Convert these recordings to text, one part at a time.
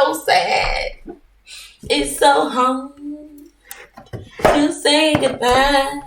so sad. It's so hard to say goodbye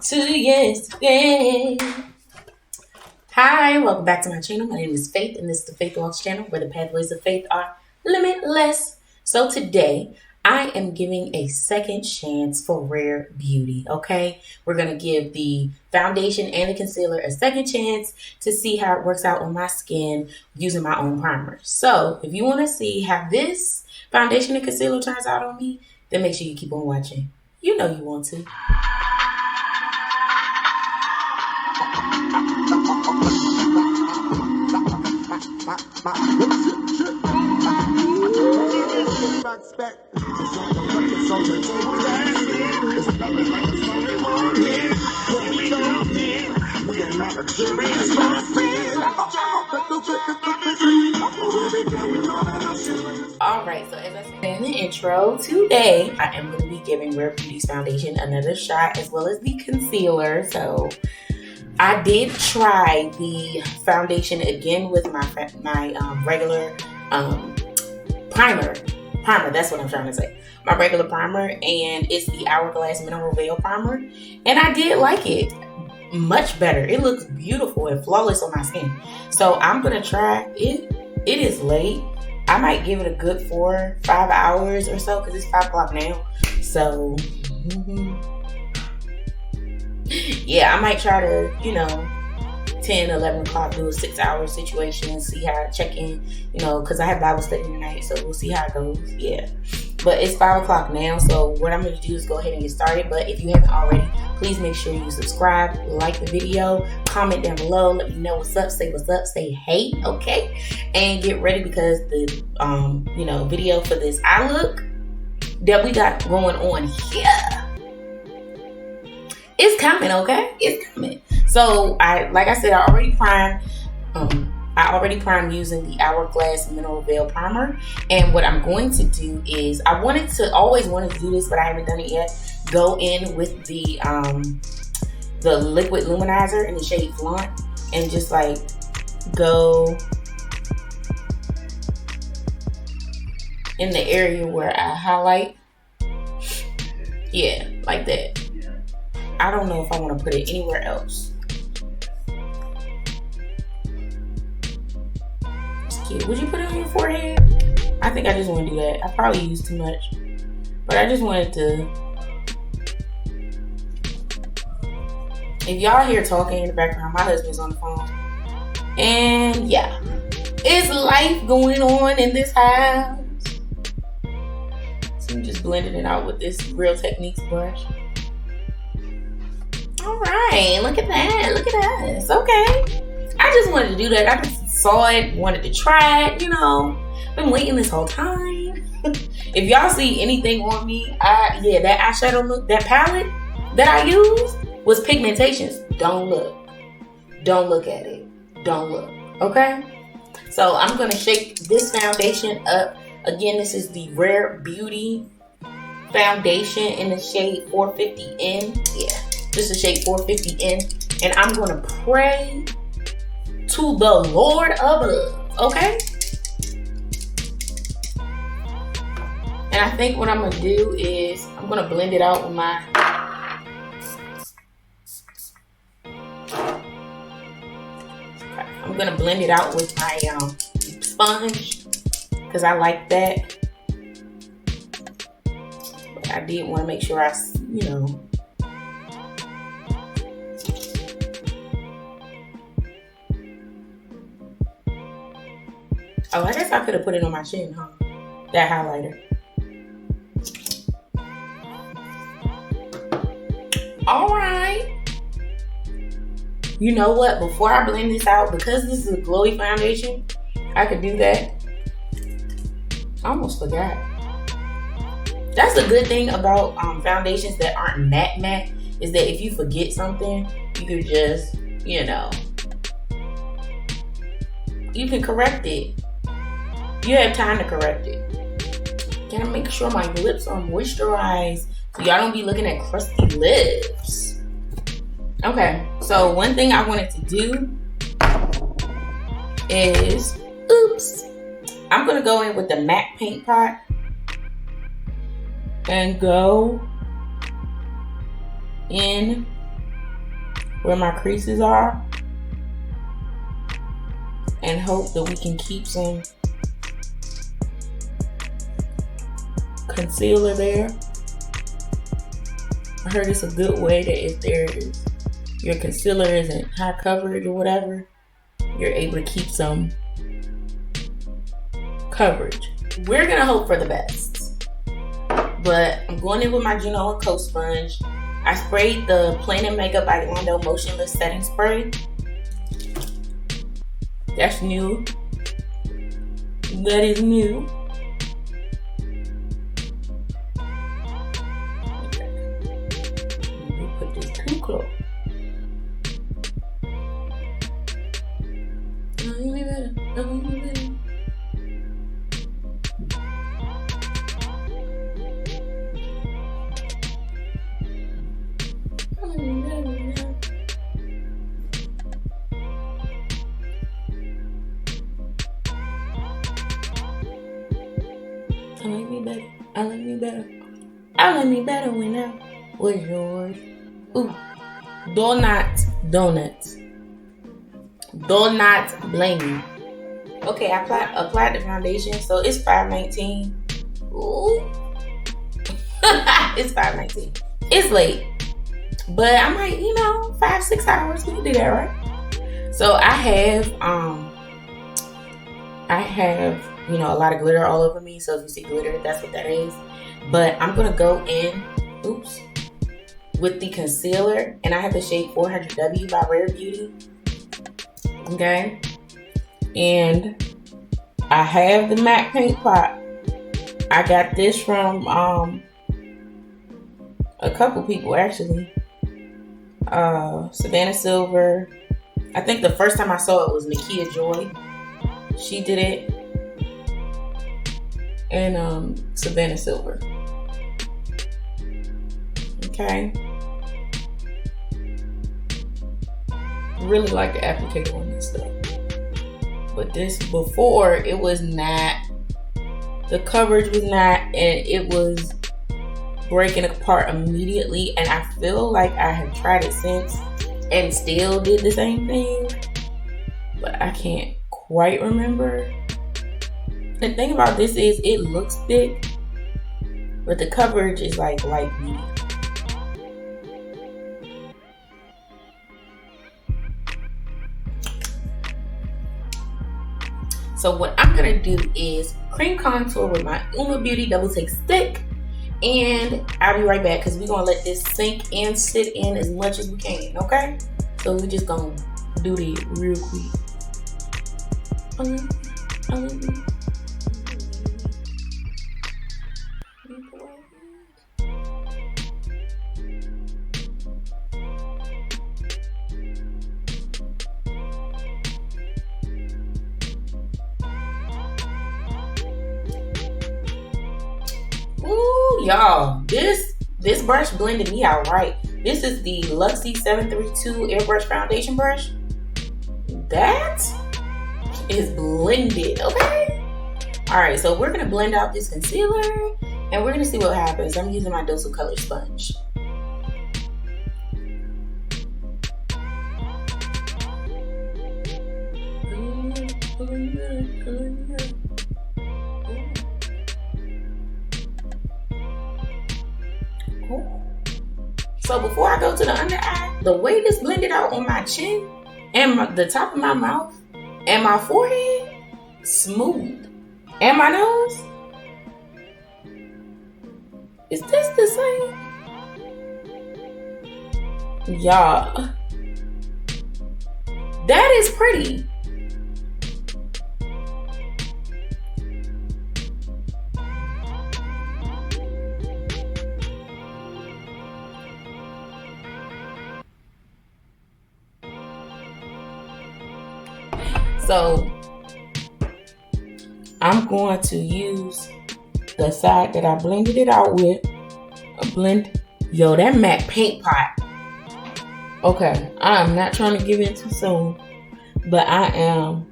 to yesterday. Hi, welcome back to my channel. My name is Faith, and this is the Faith Walks channel, where the pathways of faith are limitless. So today, I am giving a second chance for Rare Beauty, okay? We're going to give the foundation and the concealer a second chance to see how it works out on my skin using my own primer. So, if you want to see how this foundation and concealer turns out on me, then make sure you keep on watching. You know you want to. Alright, so as I said in the intro, today I am going to be giving Rare Beauty's foundation another shot as well as the concealer. So I did try the foundation again with my regular primer, that's what I'm trying to say. My regular primer, and it's the Hourglass Mineral Veil Primer, and I did like it much better. It looks beautiful and flawless on my skin. So I'm gonna try it. It is late. I might give it a good 4-5 hours or so because it's 5 o'clock now. So yeah, I might try to, 10, 11 o'clock, do a 6-hour situation, see how I check in, because I have Bible study tonight, so we'll see how it goes. Yeah, but it's 5 o'clock now, so what I'm going to do is go ahead and get started. But if you haven't already, please make sure you subscribe, like the video, comment down below, let me know what's up, say hey, okay? And get ready because the, video for this eye look that we got going on here, it's coming, okay? It's coming. So like I said, I already primed using the Hourglass Mineral Veil Primer. And what I'm going to do is, always wanted to do this, but I haven't done it yet. Go in with the liquid luminizer in the shade Flaunt and just like go in the area where I highlight. Yeah, like that. I don't know if I want to put it anywhere else. It's cute. Would you put it on your forehead? I think I just want to do that. I probably used too much, but I just wanted to. If y'all hear talking in the background, my husband's on the phone. And yeah, it's life going on in this house. So I'm just blending it out with this Real Techniques brush. All right, look at that. Look at us. Okay. I just wanted to do that. I just saw it, wanted to try it, Been waiting this whole time. If y'all see anything on me, that eyeshadow look, that palette that I used was Pigmentations. Don't look. Don't look at it. Don't look. Okay? So I'm going to shake this foundation up. Again, this is the Rare Beauty foundation in the shade 450N. Yeah. This is shade 450N, and I'm going to pray to the Lord above, okay? And I think what I'm going to do is I'm going to blend it out with my sponge because I like that. But I did want to make sure Oh, I guess I could have put it on my chin, huh? That highlighter. All right. You know what? Before I blend this out, because this is a glowy foundation, I could do that. I almost forgot. That's a good thing about foundations that aren't matte, is that if you forget something, you can just, you can correct it. You have time to correct it. Gotta make sure my lips are moisturized so y'all don't be looking at crusty lips. Okay, so one thing I wanted to do is, I'm I'm going to go in with the MAC Painpot and go in where my creases are and hope that we can keep some concealer there. I heard it's a good way that if your concealer isn't high coverage or whatever, you're able to keep some coverage. We're gonna hope for the best. But I'm going in with my Juno & Co sponge. I sprayed the Plain & Makeup by Yolondo Motionless setting spray. That's new. That is new. Okay. Let me put this too close. I like me better when I was yours. Ooh, donuts. Do not blame me. Okay, I applied the foundation, so it's $5.19. Ooh, it's $5.19. It's late, but I'm like, 5-6 hours. We can do that, right? So I have a lot of glitter all over me. So if you see glitter, that's what that is. But I'm gonna go in, with the concealer, and I have the shade 400W by Rare Beauty. Okay, and I have the MAC Painpot. I got this from a couple people actually. Savannah Silver. I think the first time I saw it was Nakia Joy. She did it. And Savannah Silver. Okay. Really like the applicator on this stuff. But this before, it was not, the coverage was not, and it was breaking apart immediately. And I feel like I have tried it since and still did the same thing. But I can't quite remember. The thing about this is it looks thick, but the coverage is like light medium. So what I'm gonna do is cream contour with my Uma Beauty Double Take Stick, and I'll be right back because we're gonna let this sink and sit in as much as we can, okay? So we're just gonna do this real quick. Ooh, y'all, this brush blended me out right. This is the Luxie 732 Airbrush Foundation Brush. That is blended, okay? All right, so we're gonna blend out this concealer and we're gonna see what happens. I'm using my Dose of Color sponge. So before I go to the under eye, the way this blended out on my chin and the top of my mouth and my forehead, smooth. And my nose, is this the same? Y'all, that is pretty. So I'm going to use the side that I blended it out with. Yo, that MAC Painpot. Okay, I am not trying to give in too soon, but I am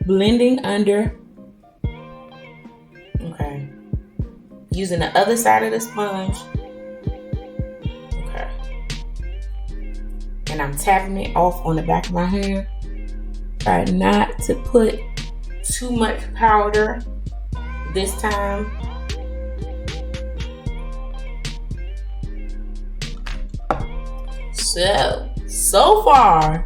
Blending under. Okay. Using the other side of the sponge. Okay. And I'm tapping it off on the back of my hand. Try not to put too much powder this time. So far,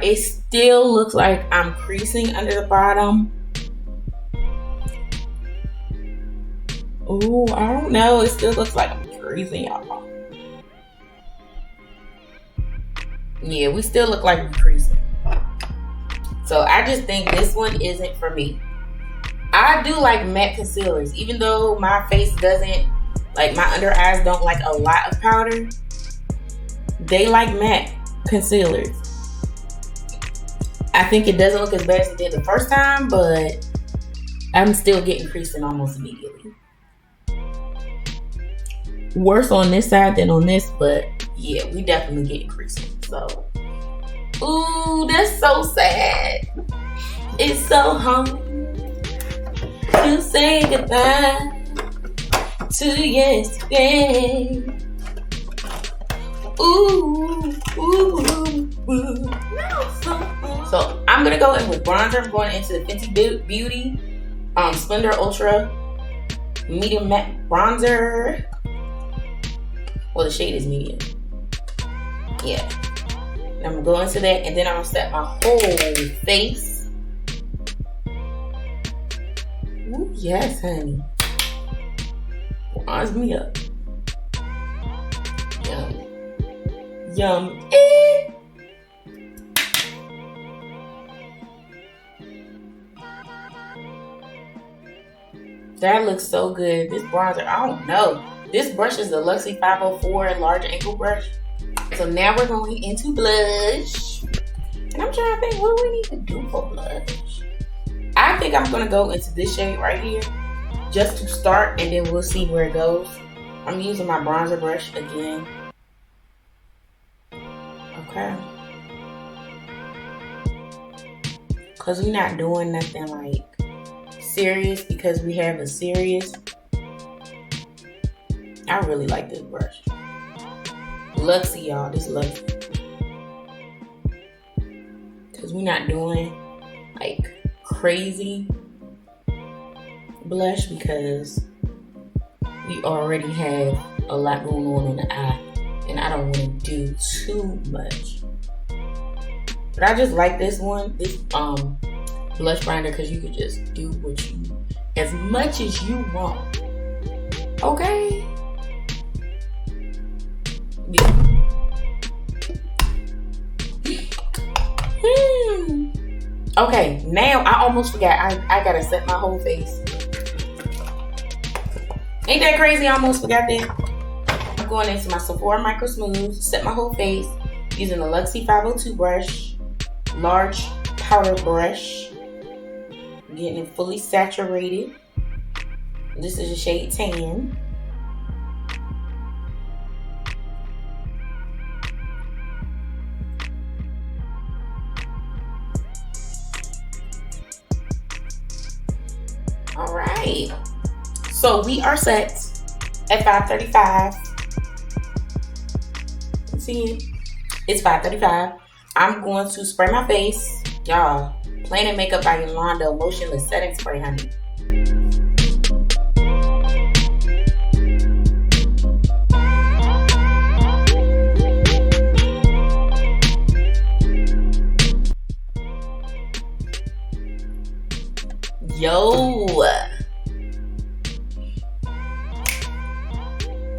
it still looks like I'm creasing under the bottom. Oh, I don't know. It still looks like I'm creasing, y'all. Yeah, we still look like we're creasing. So I just think this one isn't for me. I do like matte concealers, even though my face doesn't, like my under eyes don't like a lot of powder. They like matte concealers. I think it doesn't look as bad as it did the first time, but I'm still getting creasing almost immediately. Worse on this side than on this, but yeah, we definitely getting creasing. So, ooh, that's so sad. It's so hard to say goodbye to yesterday. Ooh, ooh, ooh. So I'm gonna go in with bronzer. I'm going into the Fenty Beauty Splendour Ultra Medium Matte Bronzer. Well, the shade is medium. Yeah. And I'm gonna go into that, and then I'm gonna set my whole face. Ooh, yes, honey. Bronze me up. Yum. Yum. That looks so good. This bronzer, I don't know. This brush is the Luxie 504 large ankle brush. So now we're going into blush. And I'm trying to think, what do we need to do for blush? I think I'm gonna go into this shade right here just to start, and then we'll see where it goes. I'm using my bronzer brush again. Okay. Cause we're not doing nothing like serious, because we have a serious. I really like this brush. Luxie, y'all. This Luxie. Cause we're not doing like crazy blush, because we already have a lot going on in the eye, and I don't want to do too much. But I just like this one, this blush binder, because you can just do what you, as much as you want. Okay. Yeah. Okay, now I almost forgot. I gotta set my whole face. Ain't that crazy? I almost forgot that. I'm going into my Sephora MicroSmooth, set my whole face using the Luxie 502 brush, large powder brush. Getting it fully saturated. This is a shade Tan. All right. So we are set at 5:35. See, it's 5:35. I'm going to spray my face, y'all. Planet Makeup by Yolondo Motionless Setting Spray, honey. Yo.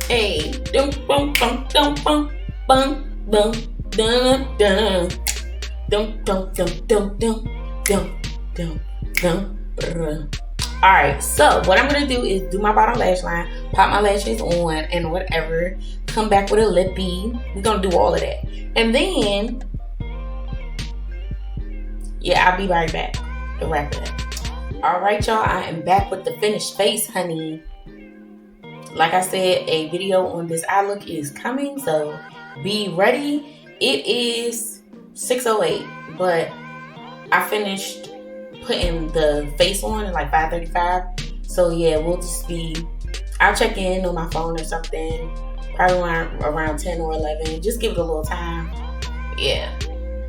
Hey. Dum bum bum dum bum bum bum dun dun dum dum dum dum dum. Alright, so what I'm gonna do is do my bottom lash line, pop my lashes on, and whatever, come back with a lippy. We're gonna do all of that, and then yeah, I'll be right back to wrap it up. Alright, y'all, I am back with the finished face, honey. like I said, a video on this eye look is coming, so be ready. It is 6:08, but I finished putting the face on at like 5:35. So yeah, we'll just be, I'll check in on my phone or something, probably around 10 or 11. Just give it a little time. Yeah.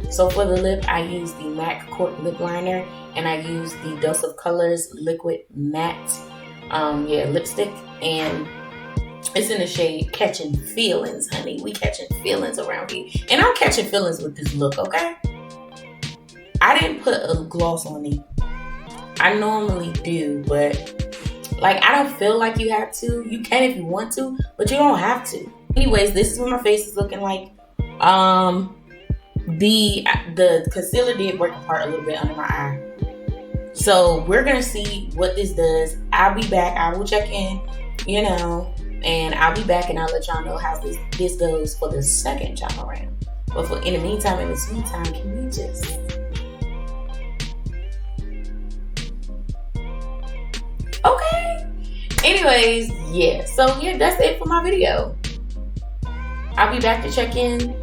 So for the lip, I use the MAC Cork lip liner, and I use the Dose of Colors Liquid Matte lipstick, and it's in the shade Catching Feelings, honey. We catching feelings around here. And I'm catching feelings with this look, okay? I didn't put a gloss on it. I normally do, but like, I don't feel like you have to. You can if you want to, but you don't have to. Anyways, this is what my face is looking like. The concealer did break apart a little bit under my eye. So we're gonna see what this does. I'll be back. I will check in, you know, and I'll be back and I'll let y'all know how this goes for the second time around. But in the meantime, can we just... Okay. Anyways, yeah. So yeah, that's it for my video. I'll be back to check in.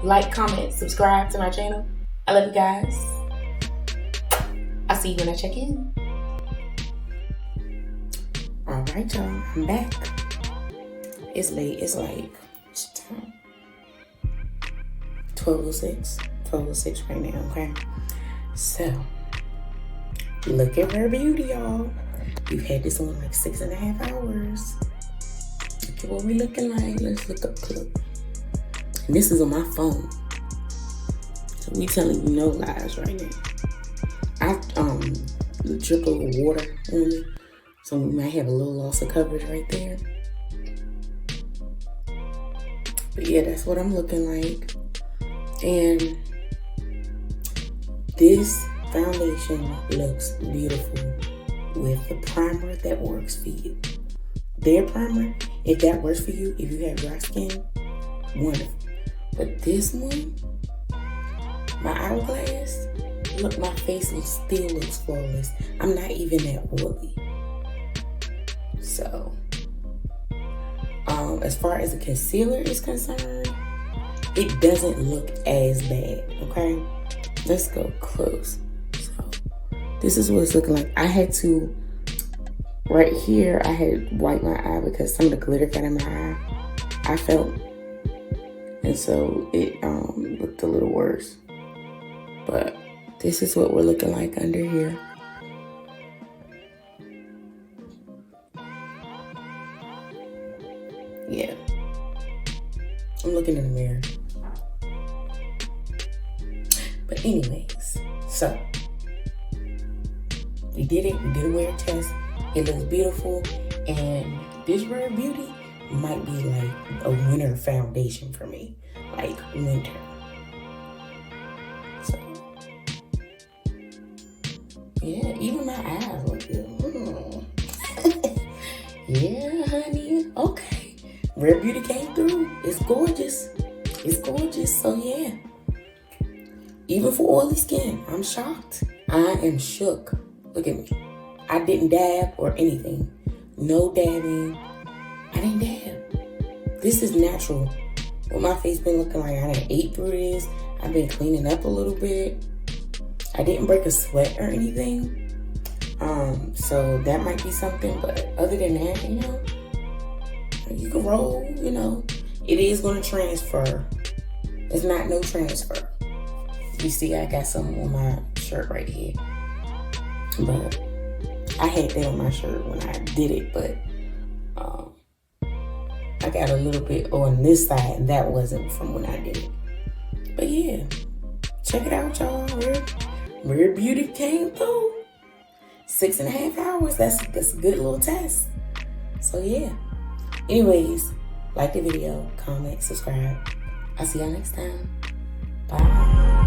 Like, comment, subscribe to my channel. I love you guys. I'll see you when I check in. All right, y'all. I'm back. It's late. It's like 12:06. 12:06 right now, okay? So, look at Rare Beauty, y'all. We've had this on like 6.5 hours. Look at what we looking like. Let's look up close. And this is on my phone. So we telling you no lies right now. I drip a little water on me, so we might have a little loss of coverage right there. But yeah, that's what I'm looking like. And this foundation looks beautiful with the primer that works for you. Their primer, if that works for you, if you have dry skin, wonderful. But this one, my Hourglass, look, my face still looks flawless. I'm not even that oily. So, as far as the concealer is concerned, it doesn't look as bad, okay? Let's go close. So, this is what it's looking like. I had to, right here, I had wiped my eye because some of the glitter got in my eye. I felt, and so it looked a little worse. But this is what we're looking like under here. Yeah. I'm looking in the mirror. But anyways, so we did it. We did a wear test. It looks beautiful. And this Rare Beauty might be like a winter foundation for me. Like winter. So yeah, even my eyes look good. Yeah, honey. Okay. Rare Beauty came through. It's gorgeous. It's gorgeous. So yeah. Even for oily skin, I'm shocked. I am shook. Look at me. I didn't dab or anything. No dabbing. I didn't dab. This is natural. What my face been looking like, I done ate through this. I've been cleaning up a little bit. I didn't break a sweat or anything. So that might be something. But other than that, you know, you can roll, you know. It is going to transfer. It's not no transfer. You see, I got some on my shirt right here. But I had that on my shirt when I did it. But I got a little bit on this side, and that wasn't from when I did it. But yeah, check it out, y'all. Rare Beauty came through. 6.5 hours. That's a good little test. So yeah. Anyways, like the video, comment, subscribe. I'll see y'all next time. Bye.